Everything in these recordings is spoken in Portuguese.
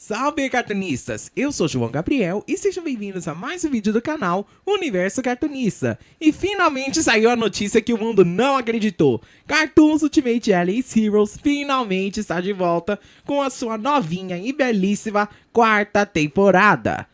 Salve, cartunistas! Eu sou João Gabriel e sejam bem-vindos a mais um vídeo do canal Universo Cartunista. E finalmente saiu a notícia que o mundo não acreditou. Cartoons Ultimate Alliance Heroes finalmente está de volta com a sua novinha e belíssima quarta temporada.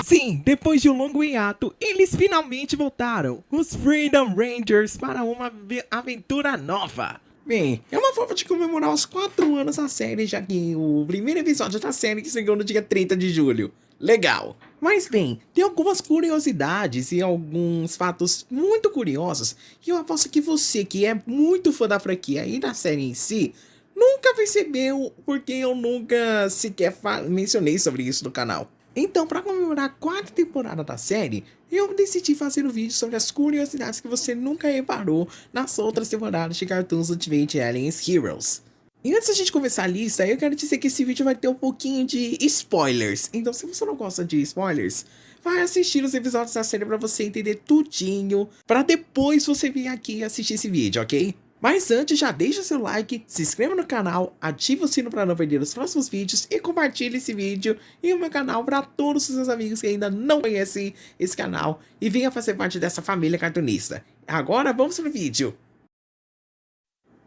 Sim, depois de um longo hiato, eles finalmente voltaram, os Freedom Rangers, para uma aventura nova. Bem, é uma forma de comemorar os 4 anos da série, já que o primeiro episódio da série chegou no dia 30 de julho. Legal! Mas bem, tem algumas curiosidades e alguns fatos muito curiosos que eu aposto que você, que é muito fã da franquia e da série em si, nunca percebeu, porque eu nunca sequer mencionei sobre isso no canal. Então, para comemorar a 4ª temporada da série, eu decidi fazer um vídeo sobre as curiosidades que você nunca reparou nas outras temporadas de Cartoons Ultimate Alliance Heroes. E antes da gente começar a lista, eu quero dizer que esse vídeo vai ter um pouquinho de spoilers. Então, se você não gosta de spoilers, vai assistir os episódios da série para você entender tudinho, para depois você vir aqui e assistir esse vídeo, ok? Mas antes, já deixa seu like, se inscreva no canal, ative o sino para não perder os próximos vídeos e compartilhe esse vídeo e o meu canal para todos os seus amigos que ainda não conhecem esse canal e venha fazer parte dessa família cartunista. Agora vamos pro vídeo.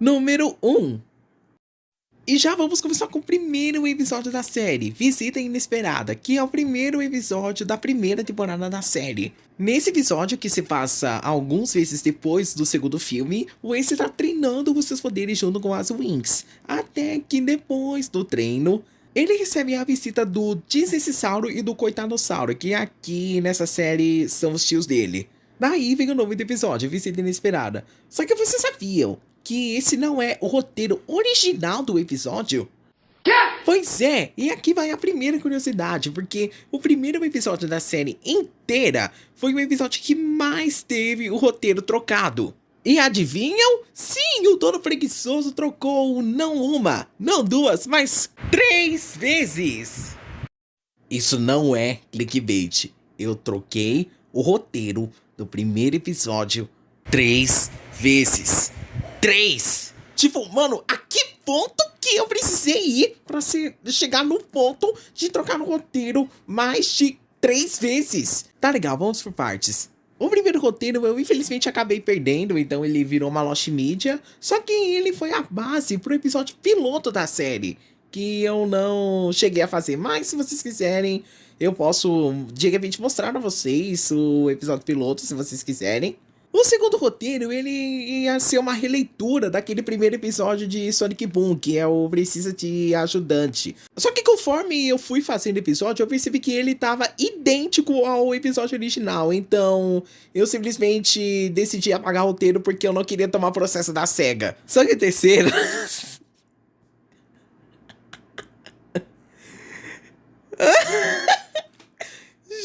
Número 1. E já vamos começar com o primeiro episódio da série, Visita Inesperada, que é o primeiro episódio da primeira temporada da série. Nesse episódio, que se passa alguns meses depois do segundo filme, o Ace está treinando os seus poderes junto com as Wings, até que depois do treino, ele recebe a visita do Desnecessauro e do Coitadossauro, que aqui nessa série são os tios dele. Daí vem o nome do episódio, Visita Inesperada. Só que vocês sabiam que esse não é o roteiro original do episódio? Quê? Pois é, e aqui vai a primeira curiosidade, porque o primeiro episódio da série inteira foi o episódio que mais teve o roteiro trocado. E adivinham? Sim, o dono preguiçoso trocou não uma, não duas, mas 3 vezes. Isso não é clickbait. Eu troquei o roteiro do primeiro episódio 3 vezes. 3! Tipo, mano, a que ponto que eu precisei ir pra chegar no ponto de trocar no roteiro mais de 3 vezes? Tá legal, vamos por partes. O primeiro roteiro eu infelizmente acabei perdendo, então ele virou uma Lost Media, só que ele foi a base pro episódio piloto da série, que eu não cheguei a fazer, mas se vocês quiserem, eu posso de repente mostrar pra vocês o episódio piloto, se vocês quiserem. O segundo roteiro, ele ia ser uma releitura daquele primeiro episódio de Sonic Boom, que é o Precisa de Ajudante. Só que conforme eu fui fazendo o episódio, eu percebi que ele estava idêntico ao episódio original. Então, eu simplesmente decidi apagar o roteiro porque eu não queria tomar processo da SEGA. Só que o terceiro...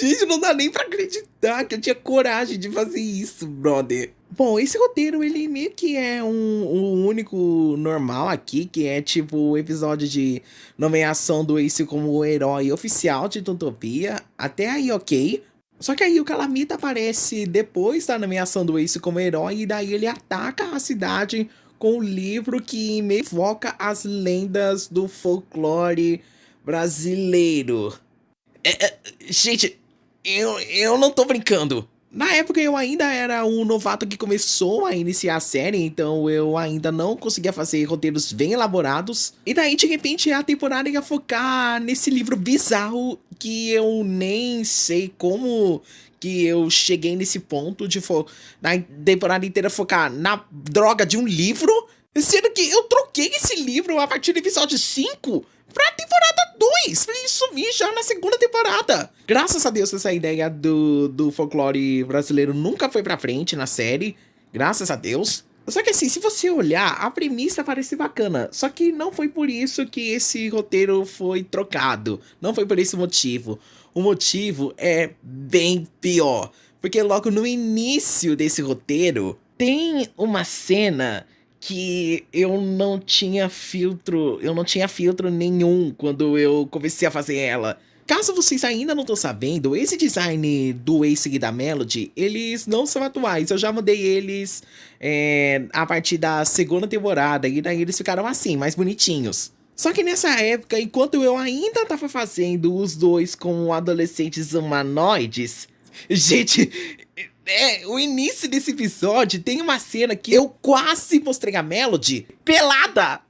Gente, não dá nem pra acreditar que eu tinha coragem de fazer isso, brother. Bom, esse roteiro, ele meio que é um único normal aqui, que é tipo o episódio de nomeação do Ace como o herói oficial de Tutopia. Até aí, ok. Só que aí o Calamita aparece depois da nomeação do Ace como herói, e daí ele ataca a cidade com um livro que meio evoca as lendas do folclore brasileiro. Gente... Eu não tô brincando. Na época eu ainda era um novato que começou a iniciar a série, então eu ainda não conseguia fazer roteiros bem elaborados. E daí, de repente, a temporada ia focar nesse livro bizarro que eu nem sei como que eu cheguei nesse ponto de na temporada inteira focar na droga de um livro, sendo que eu troquei esse livro a partir do episódio 5 pra temporada 2, pra ele sumir já na segunda temporada. Graças a Deus essa ideia do folclore brasileiro nunca foi pra frente na série, graças a Deus. Só que assim, se você olhar, a premissa parece bacana, só que não foi por isso que esse roteiro foi trocado, não foi por esse motivo. O motivo é bem pior, porque logo no início desse roteiro tem uma cena que eu não tinha filtro nenhum quando eu comecei a fazer ela. Caso vocês ainda não estão sabendo, esse design do Ace e da Melody, eles não são atuais. Eu já mudei eles a partir da segunda temporada e daí eles ficaram assim, mais bonitinhos. Só que nessa época, enquanto eu ainda tava fazendo os dois com adolescentes humanoides, gente, o início desse episódio tem uma cena que eu quase mostrei a Melody pelada.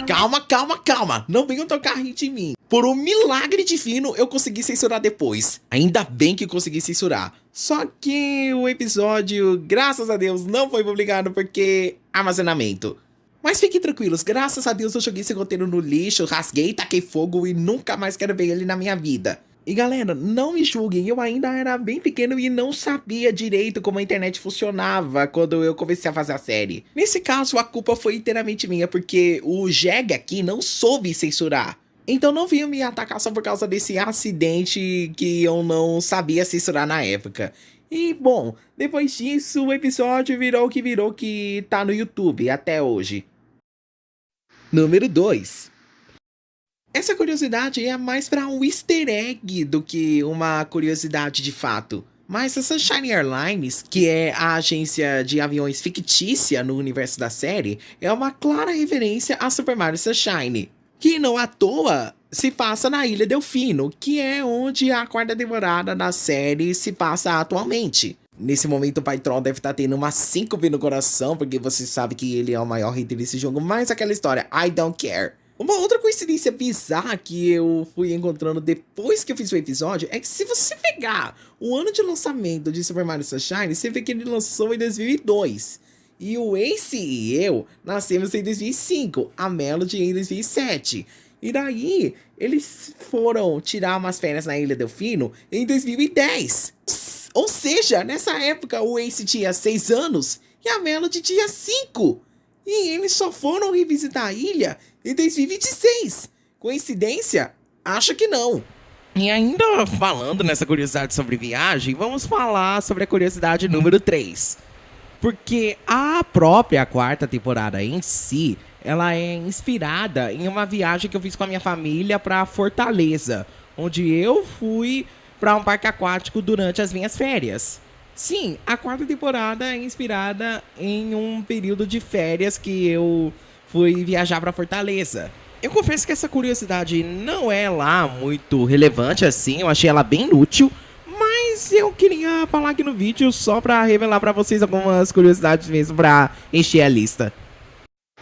Calma, calma, calma. Não venham tocar hit em mim. Por um milagre divino, eu consegui censurar depois. Ainda bem que consegui censurar. Só que o episódio, graças a Deus, não foi publicado porque armazenamento. Mas fiquem tranquilos, graças a Deus eu joguei esse roteiro no lixo, rasguei, taquei fogo e nunca mais quero ver ele na minha vida. E galera, não me julguem, eu ainda era bem pequeno e não sabia direito como a internet funcionava quando eu comecei a fazer a série. Nesse caso, a culpa foi inteiramente minha, porque o Jeg aqui não soube censurar. Então não vinham me atacar só por causa desse acidente que eu não sabia censurar na época. E bom, depois disso o episódio virou o que tá no YouTube até hoje. Número 2. Essa curiosidade é mais pra um easter egg do que uma curiosidade de fato. Mas a Sunshine Airlines, que é a agência de aviões fictícia no universo da série, é uma clara referência a Super Mario Sunshine, que não à toa se passa na Ilha Delfino, que é onde a quarta temporada da série se passa atualmente. Nesse momento o Pai Troll deve estar tendo uma síncope no coração, porque você sabe que ele é o maior hater desse jogo, mas aquela história, I don't care. Uma outra coincidência bizarra que eu fui encontrando depois que eu fiz o episódio é que se você pegar o ano de lançamento de Super Mario Sunshine, você vê que ele lançou em 2002. E o Ace e eu nascemos em 2005, a Melody em 2007. E daí, eles foram tirar umas férias na Ilha Delfino em 2010. Ou seja, nessa época o Ace tinha 6 anos e a Melody tinha 5. E eles só foram revisitar a ilha em 2026. Coincidência? Acho que não. E ainda falando nessa curiosidade sobre viagem, vamos falar sobre a curiosidade número 3. Porque a própria quarta temporada em si, ela é inspirada em uma viagem que eu fiz com a minha família para Fortaleza, onde eu fui para um parque aquático durante as minhas férias. Sim, a quarta temporada é inspirada em um período de férias que eu fui viajar para Fortaleza. Eu confesso que essa curiosidade não é lá muito relevante assim, eu achei ela bem inútil, mas eu queria falar aqui no vídeo só para revelar para vocês algumas curiosidades mesmo para encher a lista.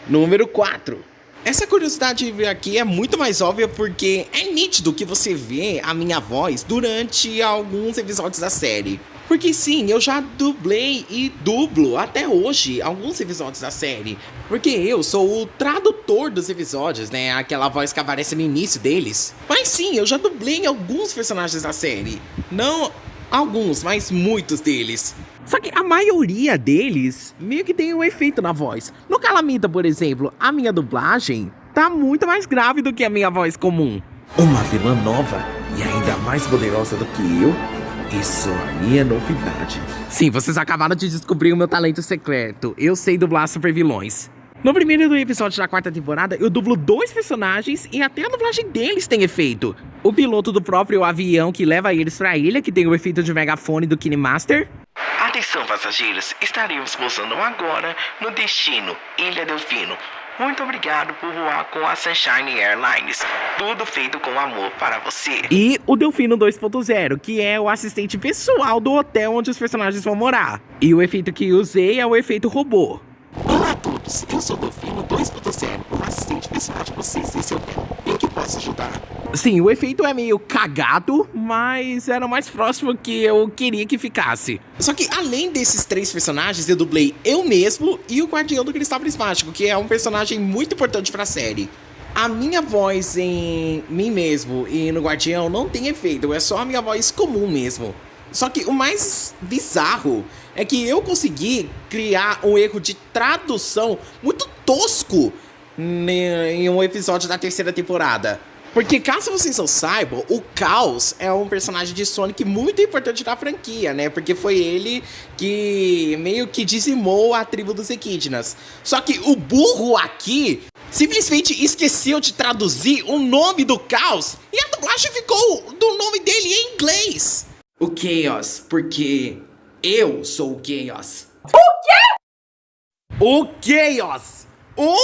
Número 4. Essa curiosidade aqui é muito mais óbvia porque é nítido que você vê a minha voz durante alguns episódios da série. Porque sim, eu já dublei e dublo até hoje alguns episódios da série. Porque eu sou o tradutor dos episódios, né? Aquela voz que aparece no início deles. Mas sim, eu já dublei alguns personagens da série. Não alguns, mas muitos deles. Só que a maioria deles meio que tem um efeito na voz. No Calamita, por exemplo, a minha dublagem tá muito mais grave do que a minha voz comum. Uma vilã nova e ainda mais poderosa do que eu? Isso aí é novidade. Sim, vocês acabaram de descobrir o meu talento secreto. Eu sei dublar super vilões. No primeiro episódio da quarta temporada, eu dublo 2 personagens e até a dublagem deles tem efeito. O piloto do próprio avião que leva eles pra ilha, que tem o efeito de megafone do KineMaster. Atenção, passageiros, estaremos pousando agora no destino Ilha Delfino. Muito obrigado por voar com a Sunshine Airlines. Tudo feito com amor para você. E o Delfino 2.0, que é o assistente pessoal do hotel onde os personagens vão morar. E o efeito que usei é o efeito robô. Olá a todos, eu sou o Delfino 2.0, o assistente pessoal de vocês nesse hotel. Em que posso ajudar? Sim, o efeito é meio cagado, mas era o mais próximo que eu queria que ficasse. Só que além desses 3 personagens, eu dublei eu mesmo e o Guardião do Cristal Prismático, que é um personagem muito importante pra série. A minha voz em mim mesmo e no Guardião não tem efeito, é só a minha voz comum mesmo. Só que o mais bizarro é que eu consegui criar um erro de tradução muito tosco em um episódio da 3ª temporada. Porque caso vocês não saibam, o Caos é um personagem de Sonic muito importante da franquia, né? Porque foi ele que meio que dizimou a tribo dos Equidnas. Só que o burro aqui simplesmente esqueceu de traduzir o nome do caos e a dublagem ficou do nome dele em inglês. O Chaos, porque eu sou o Chaos. O Chaos! O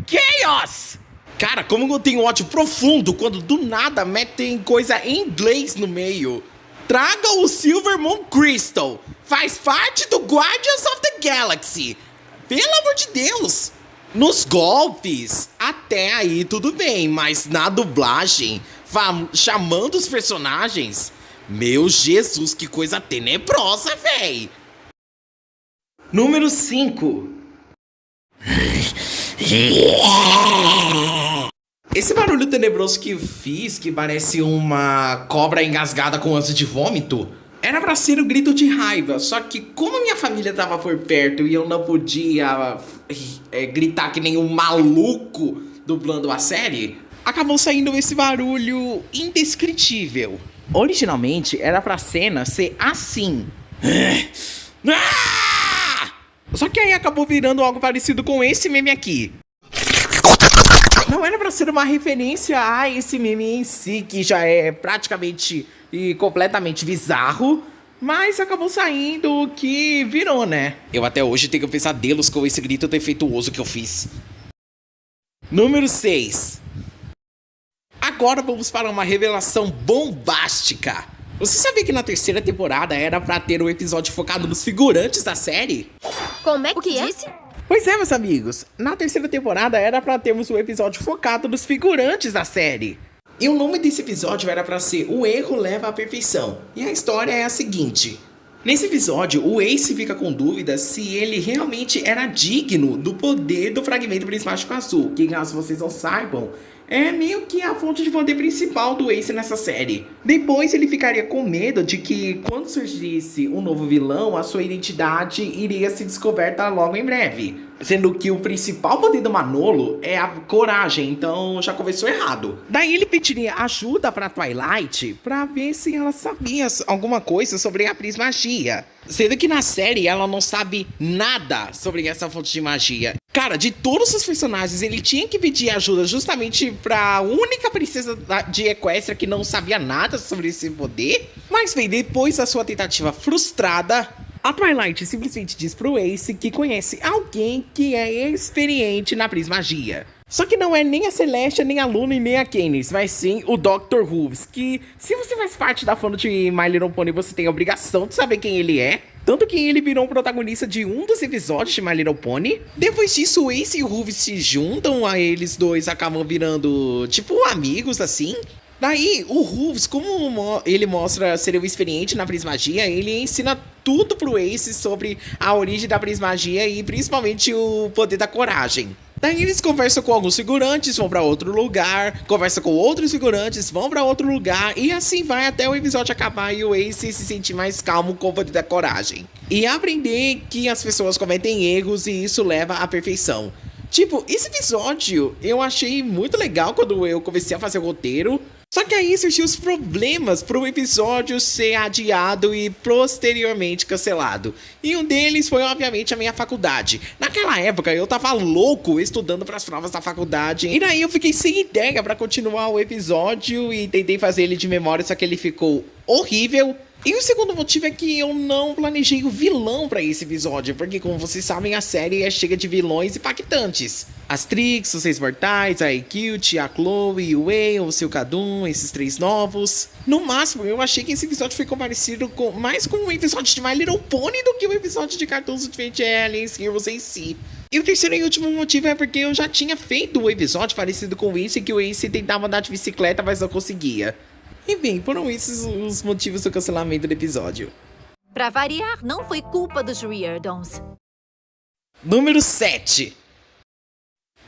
Chaos! Cara, como eu tenho ódio profundo quando do nada metem coisa em inglês no meio. Traga o Silver Moon Crystal. Faz parte do Guardians of the Galaxy. Pelo amor de Deus. Nos golpes, até aí tudo bem. Mas na dublagem, chamando os personagens... Meu Jesus, que coisa tenebrosa, véi. Número 5. Esse barulho tenebroso que eu fiz, que parece uma cobra engasgada com ânsia de vômito, era pra ser um grito de raiva. Só que como a minha família tava por perto e eu não podia gritar que nem um maluco dublando a série, acabou saindo esse barulho indescritível. Originalmente era pra cena ser assim. Só que aí acabou virando algo parecido com esse meme aqui. Não era pra ser uma referência a esse meme em si, que já é praticamente e completamente bizarro, mas acabou saindo o que virou, né? Eu até hoje tenho pesadelos com esse grito defeituoso que eu fiz. Número 6. Agora vamos para uma revelação bombástica. Você sabia que na terceira temporada era pra ter um episódio focado nos figurantes da série? Como é que disse? Pois é, meus amigos. Na terceira temporada era pra termos um episódio focado nos figurantes da série. E o nome desse episódio era pra ser O Erro Leva à Perfeição. E a história é a seguinte. Nesse episódio, o Ace fica com dúvida se ele realmente era digno do poder do fragmento prismático azul. Que, caso vocês não saibam, é meio que a fonte de poder principal do Ace nessa série. Depois ele ficaria com medo de que, quando surgisse um novo vilão, a sua identidade iria ser descoberta logo em breve. Sendo que o principal poder do Manolo é a coragem, então já começou errado. Daí ele pediria ajuda pra Twilight pra ver se ela sabia alguma coisa sobre a prismagia. Sendo que na série ela não sabe nada sobre essa fonte de magia. Cara, de todos os personagens, ele tinha que pedir ajuda justamente pra única princesa de Equestria que não sabia nada sobre esse poder. Mas bem, depois da sua tentativa frustrada, a Twilight simplesmente diz pro Ace que conhece alguém que é experiente na prismagia. Só que não é nem a Celestia, nem a Luna e nem a Candice, mas sim o Dr. Hooves, que se você faz parte da fã de My Little Pony, você tem a obrigação de saber quem ele é. Tanto que ele virou um protagonista de um dos episódios de My Little Pony. Depois disso, o Ace e o Hooves se juntam, a eles dois acabam virando, tipo, amigos, assim. Daí, o Hooves, como ele mostra ser um experiente na prismagia, ele ensina tudo pro Ace sobre a origem da prismagia e principalmente o poder da coragem. Daí eles conversam com alguns figurantes, vão pra outro lugar, conversam com outros figurantes, vão pra outro lugar, e assim vai até o episódio acabar e o Ace se sentir mais calmo com o poder da coragem. E aprender que as pessoas cometem erros e isso leva à perfeição. Tipo, esse episódio eu achei muito legal quando eu comecei a fazer o roteiro. Só que aí surgiu os problemas pro episódio ser adiado e posteriormente cancelado. E um deles foi, obviamente, a minha faculdade. Naquela época, eu tava louco estudando pras provas da faculdade. E daí eu fiquei sem ideia pra continuar o episódio e tentei fazer ele de memória, só que ele ficou horrível. E o segundo motivo é que eu não planejei o vilão pra esse episódio, porque como vocês sabem, a série é cheia de vilões impactantes. As Trix, os Seis Mortais, a Equilt, a Chloe, o Whale, o Silcadum, esses três novos. No máximo, eu achei que esse episódio ficou parecido mais com um episódio de My Little Pony do que um episódio de Cartoons Adventure Aliens Heroes em si. E o terceiro e último motivo é porque eu já tinha feito um episódio parecido com o Ace, que o Ace tentava andar de bicicleta, mas não conseguia. E bem, foram esses os motivos do cancelamento do episódio. Pra variar, não foi culpa dos Riordons. Número 7.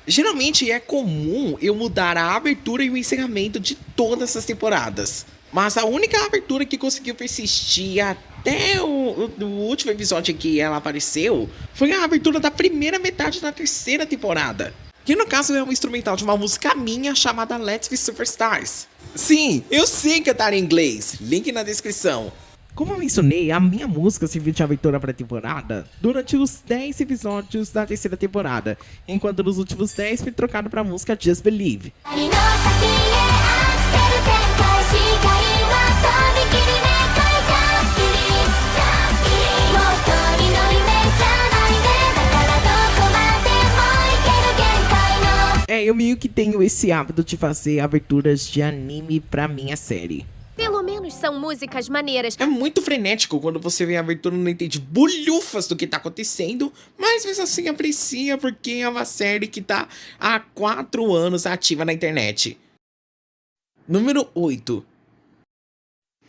Geralmente é comum eu mudar a abertura e o encerramento de todas as temporadas. Mas a única abertura que conseguiu persistir até o último episódio em que ela apareceu foi a abertura da primeira metade da terceira temporada. Que no caso é um instrumental de uma música minha chamada Let's Be Superstars. Sim, eu sei cantar em inglês, link na descrição. Como eu mencionei, a minha música serviu de abertura para a temporada durante os 10 episódios da terceira temporada, enquanto nos últimos 10 foi trocado para a música Just Believe. Eu meio que tenho esse hábito de fazer aberturas de anime pra minha série. Pelo menos são músicas maneiras. É muito frenético quando você vê a abertura e não entende bolhufas do que tá acontecendo, mas mesmo assim aprecia porque é uma série que tá há 4 anos ativa na internet. Número 8.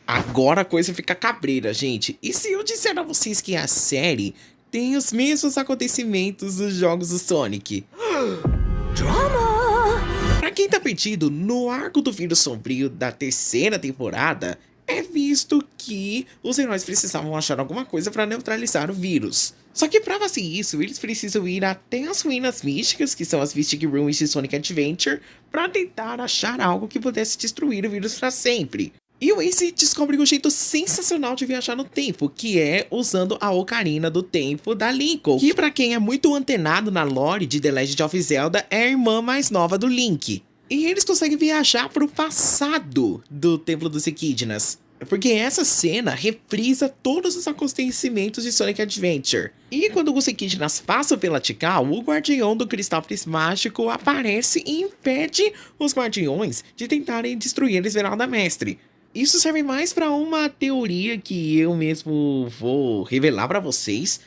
Agora a coisa fica cabreira, gente. E se eu disser a vocês que a série tem os mesmos acontecimentos dos jogos do Sonic? Drama! Pra quem tá perdido, no arco do vírus sombrio da terceira temporada, é visto que os heróis precisavam achar alguma coisa pra neutralizar o vírus. Só que pra fazer isso, eles precisam ir até as ruínas místicas, que são as Mystic Ruins de Sonic Adventure, pra tentar achar algo que pudesse destruir o vírus pra sempre. E o Ace descobre um jeito sensacional de viajar no tempo, que é usando a Ocarina do Tempo da Lincoln, que pra quem é muito antenado na lore de The Legend of Zelda, é a irmã mais nova do Link. E eles conseguem viajar pro passado do Templo dos Equidnas, porque essa cena reprisa todos os acontecimentos de Sonic Adventure. E quando os Equidnas passam pela Tikal, o guardião do Cristal Prismático aparece e impede os guardiões de tentarem destruir a Esmeralda Mestre. Isso serve mais para uma teoria que eu mesmo vou revelar para vocês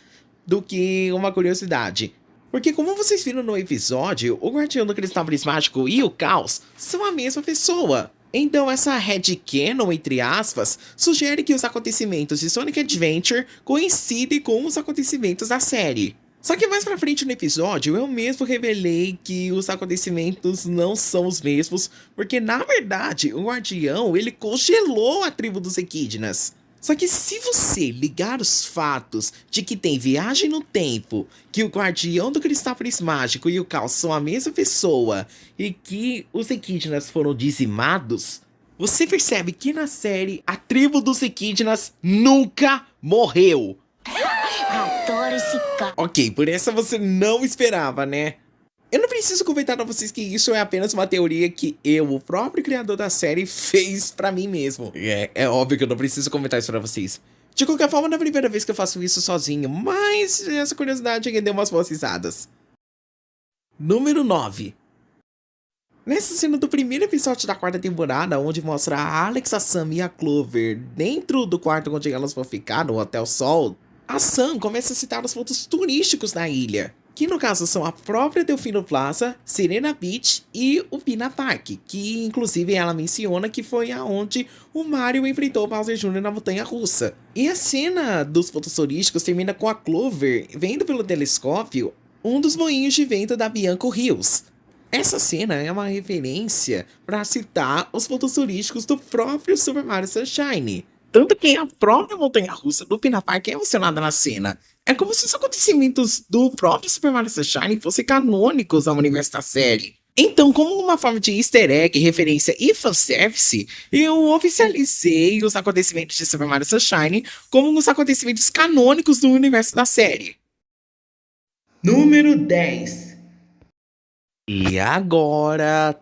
do que uma curiosidade. Porque como vocês viram no episódio, o Guardião do Cristal Prismático e o Caos são a mesma pessoa. Então essa headcanon, entre aspas, sugere que os acontecimentos de Sonic Adventure coincidem com os acontecimentos da série. Só que mais pra frente no episódio, eu mesmo revelei que os acontecimentos não são os mesmos, porque na verdade, o Guardião, ele congelou a tribo dos Equidnas. Só que se você ligar os fatos de que tem viagem no tempo, que o Guardião do Cristal Prismático e o Caos são a mesma pessoa, e que os Equidnas foram dizimados, você percebe que na série, a tribo dos Equidnas nunca morreu. Adoro esse cara. Ok, por essa você não esperava, né? Eu não preciso comentar pra vocês que isso é apenas uma teoria que eu, o próprio criador da série, fez pra mim mesmo. É óbvio que eu não preciso comentar isso pra vocês. De qualquer forma, não é a primeira vez que eu faço isso sozinho, mas essa curiosidade rendeu umas boas risadas. Número 9. Nessa cena do primeiro episódio da quarta temporada, onde mostra a Alex, a Sam e a Clover dentro do quarto onde elas vão ficar, no Hotel Sol, a Sam começa a citar os pontos turísticos da ilha, que no caso são a própria Delfino Plaza, Serena Beach e o Pina Park, que inclusive ela menciona que foi aonde o Mario enfrentou o Bowser Jr. na montanha russa. E a cena dos pontos turísticos termina com a Clover vendo pelo telescópio um dos moinhos de vento da Bianco Hills. Essa cena é uma referência para citar os pontos turísticos do próprio Super Mario Sunshine. Tanto que a própria montanha-russa do Pina Park é mencionada na cena. É como se os acontecimentos do próprio Super Mario Sunshine fossem canônicos ao universo da série. Então, como uma forma de easter egg, referência e fanservice, eu oficializei os acontecimentos de Super Mario Sunshine como os acontecimentos canônicos do universo da série. Número 10. E agora,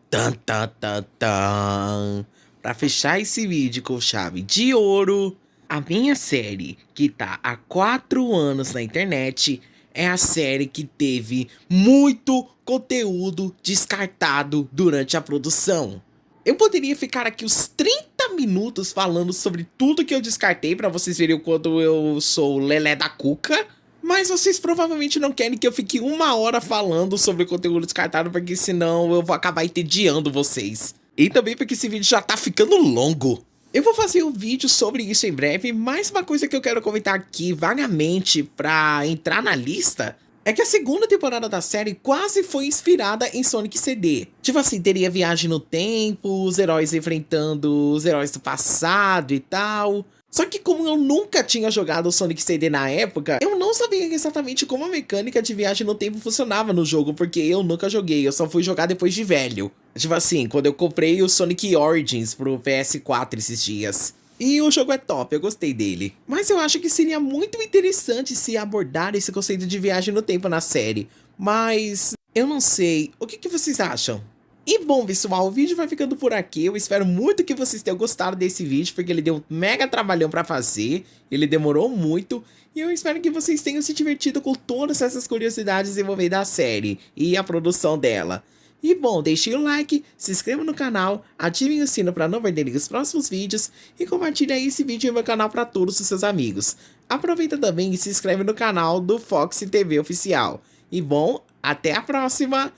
pra fechar esse vídeo com chave de ouro, a minha série, que tá há 4 anos na internet, é a série que teve muito conteúdo descartado durante a produção. Eu poderia ficar aqui uns 30 minutos falando sobre tudo que eu descartei pra vocês verem o quanto eu sou lelé da cuca, mas vocês provavelmente não querem que eu fique 1 hora falando sobre o conteúdo descartado, porque senão eu vou acabar entediando vocês. E também porque esse vídeo já tá ficando longo. Eu vou fazer um vídeo sobre isso em breve, mas uma coisa que eu quero comentar aqui vagamente pra entrar na lista é que a segunda temporada da série quase foi inspirada em Sonic CD. Tipo assim, teria viagem no tempo, os heróis enfrentando os heróis do passado e tal. Só que como eu nunca tinha jogado o Sonic CD na época, eu não sabia exatamente como a mecânica de viagem no tempo funcionava no jogo, porque eu nunca joguei, eu só fui jogar depois de velho. Tipo assim, quando eu comprei o Sonic Origins pro PS4 esses dias. E o jogo é top, eu gostei dele. Mas eu acho que seria muito interessante se abordar esse conceito de viagem no tempo na série. Mas eu não sei. O que vocês acham? E bom, pessoal, o vídeo vai ficando por aqui. Eu espero muito que vocês tenham gostado desse vídeo, porque ele deu um mega trabalhão pra fazer. Ele demorou muito. E eu espero que vocês tenham se divertido com todas essas curiosidades envolvendo a série e a produção dela. E bom, deixem o like, se inscrevam no canal, ativem o sino para não perderem os próximos vídeos e compartilhem aí esse vídeo no meu canal para todos os seus amigos. Aproveita também e se inscreve no canal do Fox TV Oficial. E bom, até a próxima!